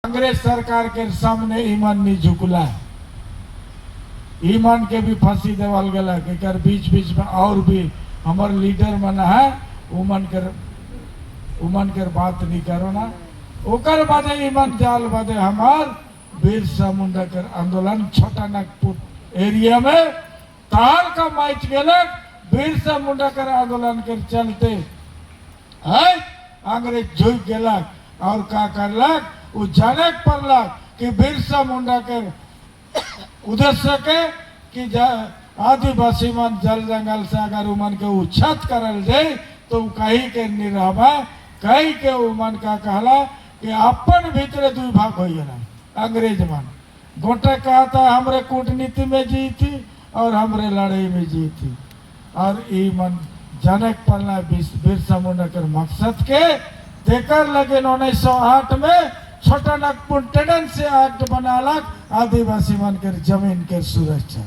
कांग्रेस सरकार के सामने ईमान नहीं झुकला। ईमान के भी फांसी देवल गला कि कर बीच बीच में और भी हमार लीडर मन है उमन कर बात नहीं करो ना। ओकर बादे ईमान जाल बादे हमार बिरसा मुंडा कर आंदोलन छोटा नागपुर एरिया में तार का माइच गलक बिरसा मुंडा कर आंदोलन कर चलते है अंग्रेज झुक गलक और का करलक वो जाने पड़लक कि बिरसा मुंडा के उद्देश्य के कि आदिवासी मन जल जंगल से अगर उमन के उच्छेद करल जाए तो कहीं के नहीं रहबा। कहीं के उमन का कहला कि अपन भीतर दुई भाग हो गया। अंग्रेज मन गोटे कहता हमरे कूटनीति में जीती और हमरे लड़ाई में जीती और ई मन जनक पड़ना बिरसा मुंडा के मकसद के देकर लगे 1908 में छोटा नागपुर टेंडेंसी एक्ट बनालक आदिवासी मन के जमीन के सुरक्षा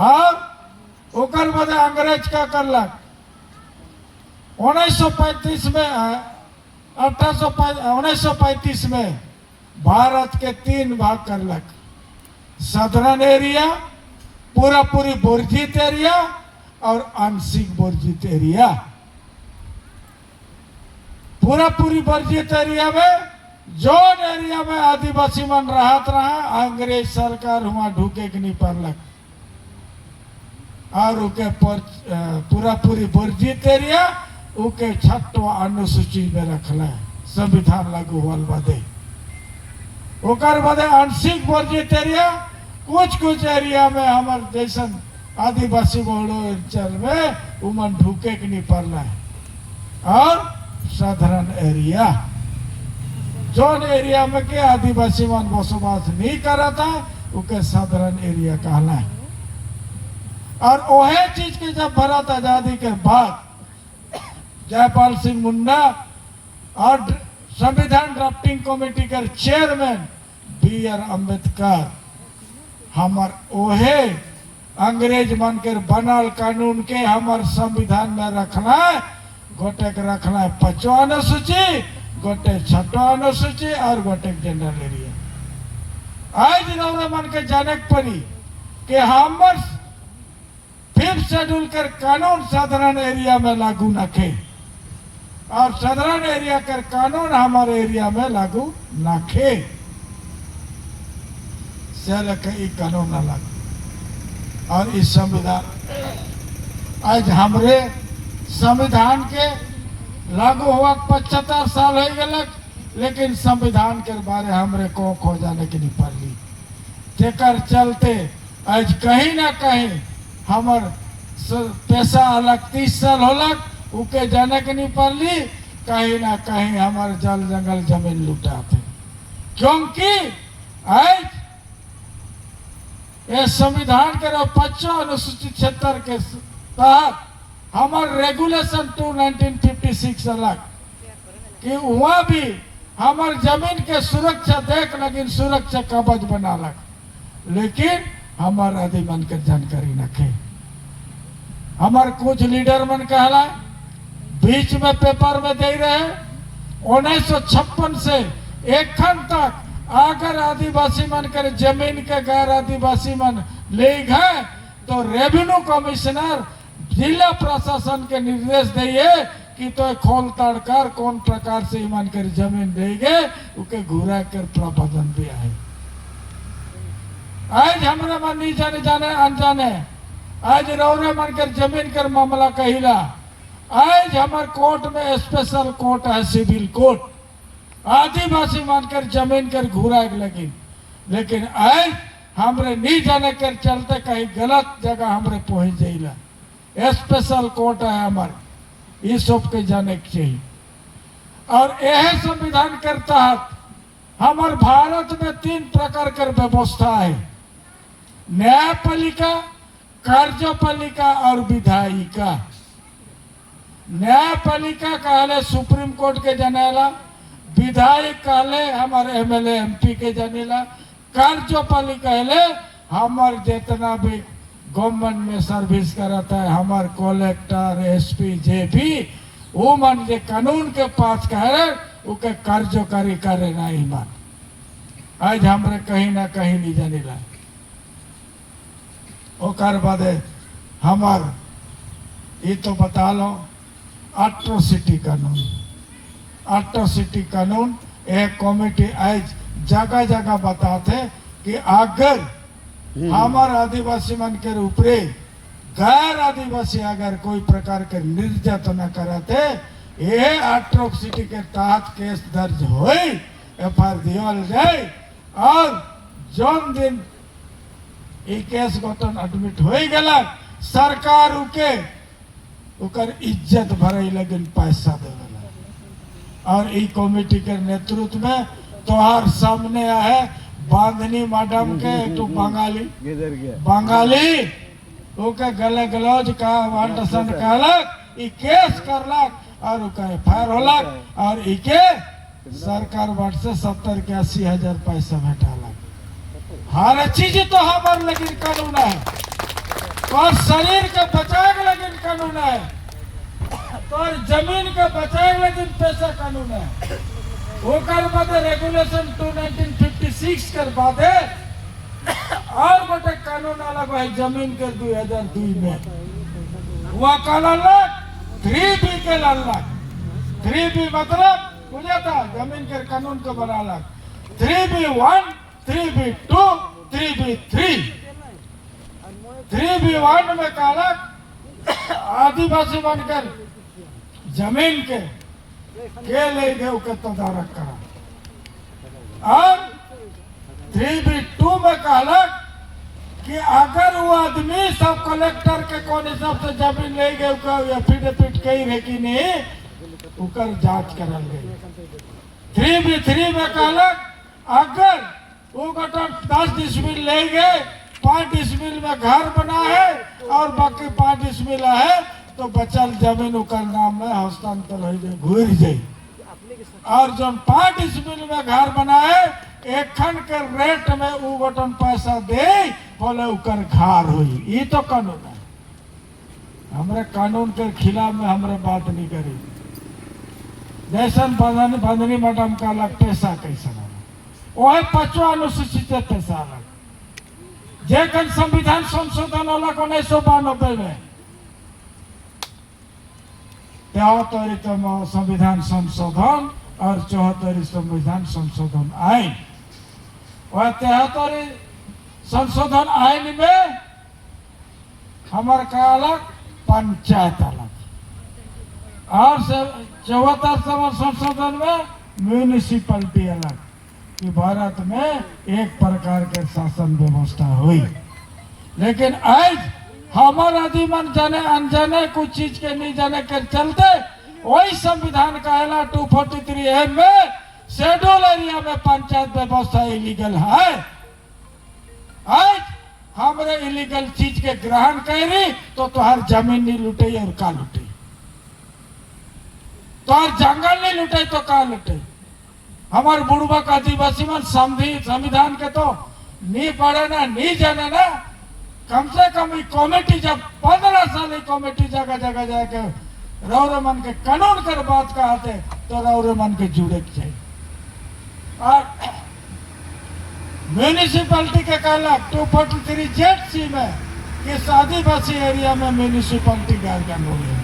और ओकर बाद अंग्रेज का करलक 1935 में 1935 में भारत के 3 भाग करलक। सदर्न एरिया, पूरी वर्जित एरिया और आंशिक वर्जित एरिया। पूरी वर्जित एरिया में जोन एरिया में आदिवासी मन रहत रहा अंग्रेज सरकार वहां ढूके के नहीं पड़लक और उके पूरी वर्जित एरिया उके 6वां अनुसूची में रखला संविधान लागू होल बादे। ओकर बादे आंशिक वर्जित एरिया कुछ एरिया में हमार जैसन आदिवासी बहुल अंचल में उमन ढूके के नहीं पड़ला और साधारण एरिया जोन एरिया में के आदिवासी मन बसवास नहीं करता उके साधारण एरिया कहला है। और वही चीज के जब भारत आजादी के बाद जयपाल सिंह मुन्ना और संविधान ड्राफ्टिंग कमेटी के चेयरमैन B.R. अम्बेडकर हमार ओहे अंग्रेज मन के बनल कानून के हमार संविधान में रखना है। गोटे के रखना है 5वां अनुसूची, गोटे 6वां अनुसूची और गोटे जनरल एरिया। आज रौरे मन के जानक पड़ी कि हमार 5th शेड्यूल कर कानून साधारण एरिया में लागू नखे और साधारण एरिया कर कानून हमारे एरिया में लागू नखे से लेके कानून न लागू। और इस संविधान आज हमरे संविधान के लागू हुआ 75 साल हो गए लेकिन संविधान के बारे हमरे को खो जाने की नहीं पड़ली। तेकर चलते आज कहीं ना कहीं हमर पैसा अलग 30 साल होलक उके जाने के नहीं पड़ली। कहीं ना कहीं हमारे जल जंगल जमीन लुटाते क्योंकि आज ये संविधान के 5वां अनुसूचित क्षेत्र के तहत हमार रेगुलेशन 2 1956 अलग कि वहाँ भी हमार जमीन के सुरक्षा देख लेकिन सुरक्षा कवच बना लग लेकिन हमार आदि मन के जानकारी नखे। हमार कुछ लीडर मन कहला बीच में पेपर में दे रहे 1956 से एखन तक अगर आदिवासी मन कर जमीन के गैर आदिवासी मन ले गए तो रेवेन्यू कमिश्नर जिला प्रशासन के निर्देश दिए कि तो खोल ताड़ कर कौन प्रकार से ईमान कर जमीन देंगे उके घुरा कर प्रबंधन दिया है। आज हमारे मन नहीं जाने अनजाने आज रौरे मन कर जमीन कर मामला कहिला। आज हमारे कोर्ट में स्पेशल कोर्ट है सिविल कोर्ट आदिवासी मन कर जमीन कर घुरा लगी लेकिन आज हमरे नहीं जाने कर चलते कहीं गलत जगह हमरे पहुंच जाइला। स्पेशल कोर्ट है हमारे इस सब के जाने के चाहिए। और यह संविधान के तहत हमारे भारत में 3 प्रकार कर व्यवस्था है न्यायपालिका, कार्यपालिका और विधायिका। न्यायपालिका कहले सुप्रीम कोर्ट के जनेला, विधायक कहले हमारे MLA MP के जनेला, कार्यपालिका कहले हमारे जितना भी गवर्नमेंट में सर्विस करता है हमार कलेक्टर SP जे भी वो मन जे कानून के पास कहे उके कार्यकारी करे ना ईमान आज हमरे कहीं ना कहीं नहीं जाने ला ओकर बादे हमार ये तो बता लो एट्रोसिटी कानून एक कमेटी आज जगह जगह बताते कि अगर हमार आदिवासी मन के ऊपरे गैर आदिवासी अगर कोई प्रकार के निर्यातना कराते ये एट्रोसिटी के तहत केस दर्ज हो एफआईआर दिवल जाए और जौन दिन ये केस गठन एडमिट हो गला सरकार उके उकर इज्जत भरे लगिन पैसा देवेला और ई कमेटी के नेतृत्व में तोहार सामने है बांधनी मैडम के तो बंगाली ओके गले गलौज का वांटसन कहलक ई केस करलक और उका एफआईआर होलक और इके सरकार बाट से 70 के 80 हजार पैसा भेटालक हर चीज तो हमार लगिन कानून है और शरीर के बचाए लगिन कानून है और जमीन के बचाए लगिन पैसा कानून है ओकर बाद रेगुलेशन 2/1956 कर बाद और गोटे कानून अलग है जमीन के 2002 में वो कानून 3B के लालक 3B मतलब बुझा था जमीन के कानून को बना लग 3B1 3B2 3B3 3B1 में कालक आदिवासी बनकर जमीन के ले गए के तदारक करा और 3B2 में कहलक कि अगर वो आदमी सब कलेक्टर के कौन हिसाब से जमीन ले गए एफिडेविट कही है कि नहीं उकर जांच करल गई 3B3 में कहलक अगर वो गठन 10 डिसमिल ले गए 5 डिसमिल में घर बना है और बाकी 5 डिसमिल है तो बचल जमीन उकर नाम में हस्तांतर हो जाए घूर जाए और जो 5 डिसमिल में घर बना है एखन के रेट में वो गठन पैसा दे बोले उकर घर हुई ये तो कानून है हमारे कानून के खिलाफ में हमारे बात नहीं करी जैसन बंधनी मैडम का अलग पैसा कैसा वह 5वां अनुसूचित पैसा अलग जेकन संविधान संशोधन अलग 1992 में तम संविधान संशोधन और 74 संविधान संशोधन आइन वह 73 संशोधन आइन में हमारे का अलग पंचायत अलग और 74 संशोधन में म्यूनिसिपलिटी अलग कि भारत में एक प्रकार के शासन व्यवस्था हुई लेकिन आज हमारा आदिमन जाने अनजाने कुछ चीज के नहीं जाने के चलते वही संविधान कहला 243A में शेड्यूल एरिया में पंचायत व्यवस्था इलीगल है आज हमारे इलीगल चीज के ग्रहण करी तो तुहार जमीन नहीं लुटे और का लुटे तुहार जंगल नहीं लुटे तो का लुटे हमारे बुढ़बा का आदिवासी मन संविधान के तो नहीं पढ़े ना नहीं जाने ना कम से कम कमेटी जब 15 साल कमेटी जगह जगह जाके रौरे मन के कानून कर बात कहते तो रौरे मन के जुड़े के चाहिए और म्यूनिसिपलिटी के कहलक 243Z में किस आदिवासी एरिया में म्यूनिसिपलिटी गार्डन हो गया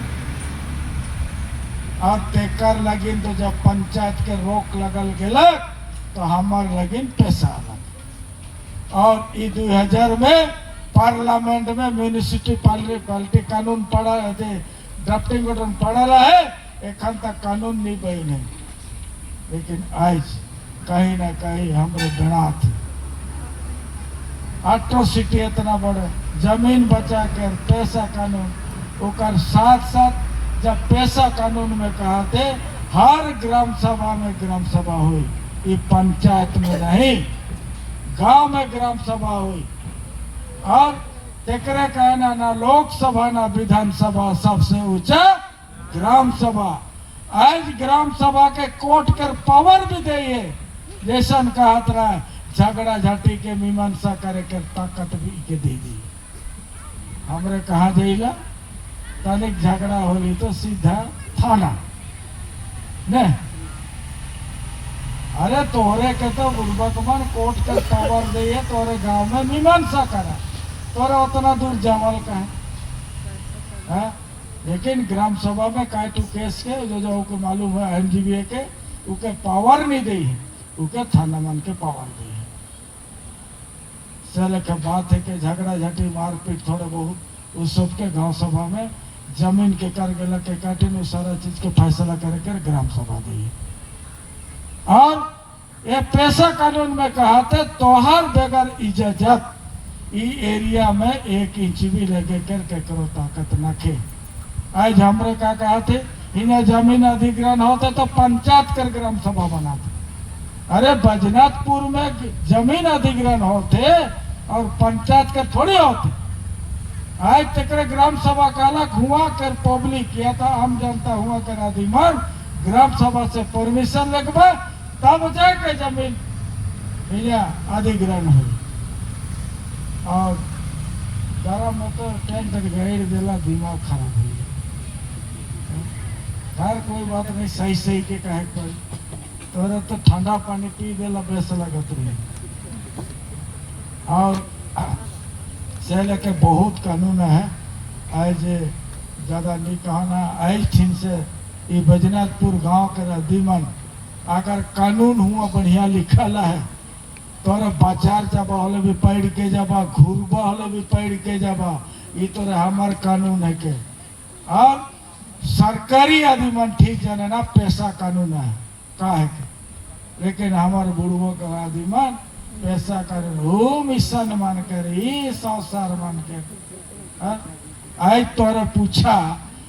और तेकर लगिन तो जब पंचायत के रोक लगल गलक तो हमार लगिन पैसा अलग और 2000 में पार्लियामेंट में म्यूनिसिपलिटी कानून पड़ा ड्राफ्टिंग पड़ा है एखन तक कानून नहीं बने लेकिन आज कहीं ना कहीं हमारे गणा थी एट्रोसिटी इतना बड़े जमीन बचा कर पैसा कानून ओकर साथ साथ जब पैसा कानून में कहा थे हर ग्राम सभा में ग्राम सभा हुई ये पंचायत में नहीं गांव में ग्राम सभा हुई और तेकरे कहना ना लोकसभा ना विधानसभा सबसे ऊंचा ग्राम सभा आज ग्राम सभा के कोर्ट कर पावर भी दे जैसा कहत रहा झगड़ा झाटी के मीमांसा करे कर ताकत भी के दे दी हमरे कहा जाइला तनिक झगड़ा होली तो सीधा थाना ने अरे तोरे के तो बुर्बकमान कोर्ट के पावर दे है, तोरे गांव में मीमांसा करा, तोरा उतना दूर जावल का है? लेकिन ग्राम सभा में काटू केस के जो के मालूम है एनजीबीए के उके पावर नहीं दी है, उके थाना मन के पावर दी है। चल के बात है कि झगड़ा झटी मारपीट थोड़े बहुत उस सब के गांव सभा में जमीन के कर गला के काटे में सारा चीज के फैसला करके ग्राम सभा दी है। और ये पैसा कानून में कहा था तोहार बगैर इजाजत ई एरिया में 1 इंच भी लगे करके करो ताकत न खे। आज हमरे का कहा थे इन्हें जमीन अधिग्रहण होते तो पंचायत कर ग्राम सभा बनाते। अरे बजनाथपुर में जमीन अधिग्रहण होते और पंचायत के थोड़ी होते। आज तक ग्राम सभा काला हुआ कर पब्लिक किया था, आम जनता हुआ कर अधिमान ग्राम सभा से परमिशन लगवा तब जाके जमीन अधिग्रहण हुई। और गरम में तो टेंट गैर दिला दिमाग खराब हो गया। खैर कोई बात नहीं, सही सही के कहे कोई तोरे तो ठंडा पानी पी देला बेस लगत रही। और से लेके बहुत कानून है आज ज्यादा नहीं कहना। आज ठिन से ये बजनाथपुर गांव के रद्दीमन अगर कानून हुआ बढ़िया लिखल है तोरे बाजार जाबा हले भी पढ़ के जाबा, घूरबा हले भी पढ़ के जाबा, ये तोरे हमार कानून है के। और सरकारी आदमी ठीक जाने ना पैसा कानून है का है के। लेकिन हमारे बुढ़वो का आदमी पैसा कानून हो मिशन मान कर ही संसार मान के। आज तोरे पूछा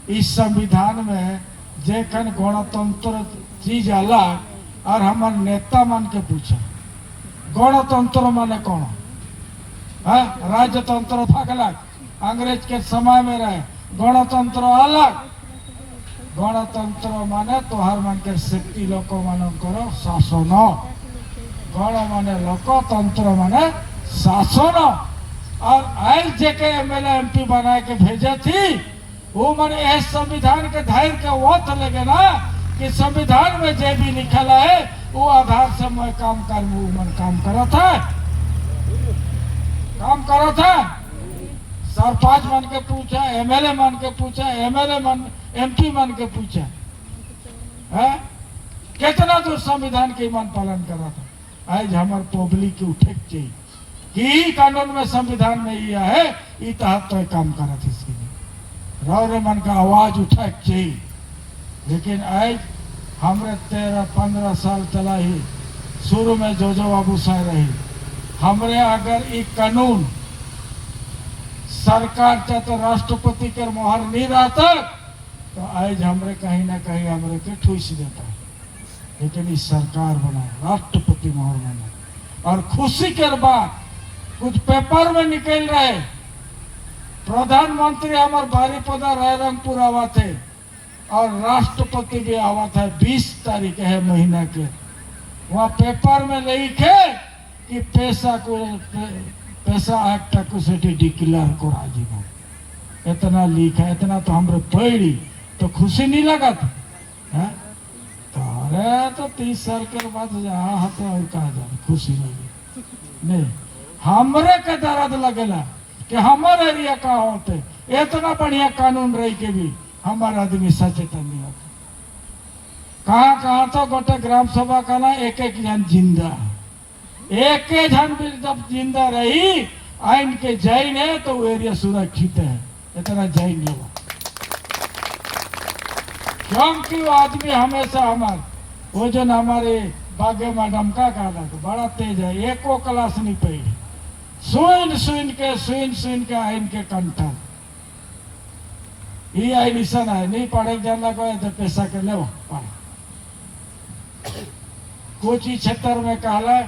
इस संविधान में जेखन गणतंत्र चीज अलग और हमार नेता मान के पूछा गणतंत्र माने कौन है? राजतंत्र अलग, अंग्रेज के समय में रहे, गणतंत्र अलग। गणतंत्र माने तोहार मान के शक्ति लोक मान करो शासन, गण माने लोक, तंत्र माने शासन। और आज जेके एमएलए एमपी बना के भेजे थी वो मैंने इस संविधान के धैर्य के वोट लगे ना कि संविधान में जो भी लिखल है वो आधार से मैं काम कर मन काम करा था। सरपंच मन के पूछा, एमएलए मन के पूछा, एमएलए मन एमपी मन के पूछा है कितना दूर संविधान के ईमान पालन करा था। आज हमारे पब्लिक के उठे चाहिए कि कानून में संविधान में यह है ये तहत तो काम करा था। इसके लिए रौरे मन का आवाज उठा चाहिए। लेकिन आज हमरे 13-15 साल चला ही शुरू में जो बाबू साह रही हमरे अगर एक कानून सरकार चाहे तो राष्ट्रपति के मोहर नहीं रहता तो आज हमरे कहीं ना कहीं हमरे के ठूस देता है। लेकिन इस सरकार बनाए राष्ट्रपति मोहर बना और खुशी के बाद कुछ पेपर में निकल रहे प्रधानमंत्री हमारे बारीपदा रायरंगपुर आवा थे और राष्ट्रपति भी आवा था 20 तारीख है महीना के। वहाँ पेपर में लिखे कि पैसा एक्ट को से डिक्लेयर को राजी हो। इतना लिखा, इतना तो हमरे पढ़ी तो खुशी नहीं लगा था है? तो अरे तो 30 साल के बाद जहाँ हते और कहा जाए खुशी लगी नहीं। हमरे के दर्द लगेला कि हमारे एरिया का होते इतना बढ़िया कानून रही के भी हमारा आदमी सचेतन नहीं होता। कहाँ तो गोटे ग्राम सभा का ना एक जन जिंदा, एक जन भी जब जिंदा रही आइन के जैन है तो वो एरिया सुरक्षित है। इतना जैन लोग क्योंकि वो आदमी हमेशा हमारे वो जो हमारे बागे मैडम का कहा तो बड़ा तेज है, एको क्लास नहीं पढ़ी, सुन के आइन के कंठन ये आई निशान है नहीं पढ़े जाना को तो पैसा के ले कुछ ही क्षेत्र में कहला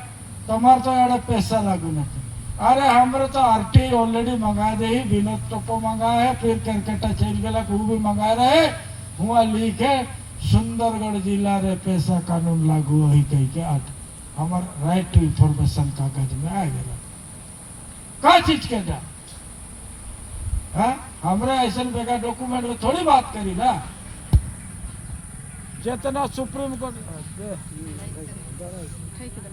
तुम्हार तो एड़ा पैसा लागू नहीं। अरे हमरे तो आरटी ऑलरेडी मंगा दे ही विनोद टोपो मंगा है फिर करकटा चल गया वो भी मंगा रहे हुआ लिखे सुंदरगढ़ जिला रे पैसा कानून लागू ही कही के हमार राइट टू इंफॉर्मेशन कागज में आ गया का चीज के जा है? हमरे ऐसा बेगा डॉक्यूमेंट में थोड़ी बात करी ना जितना सुप्रीम कोर्ट ठीक है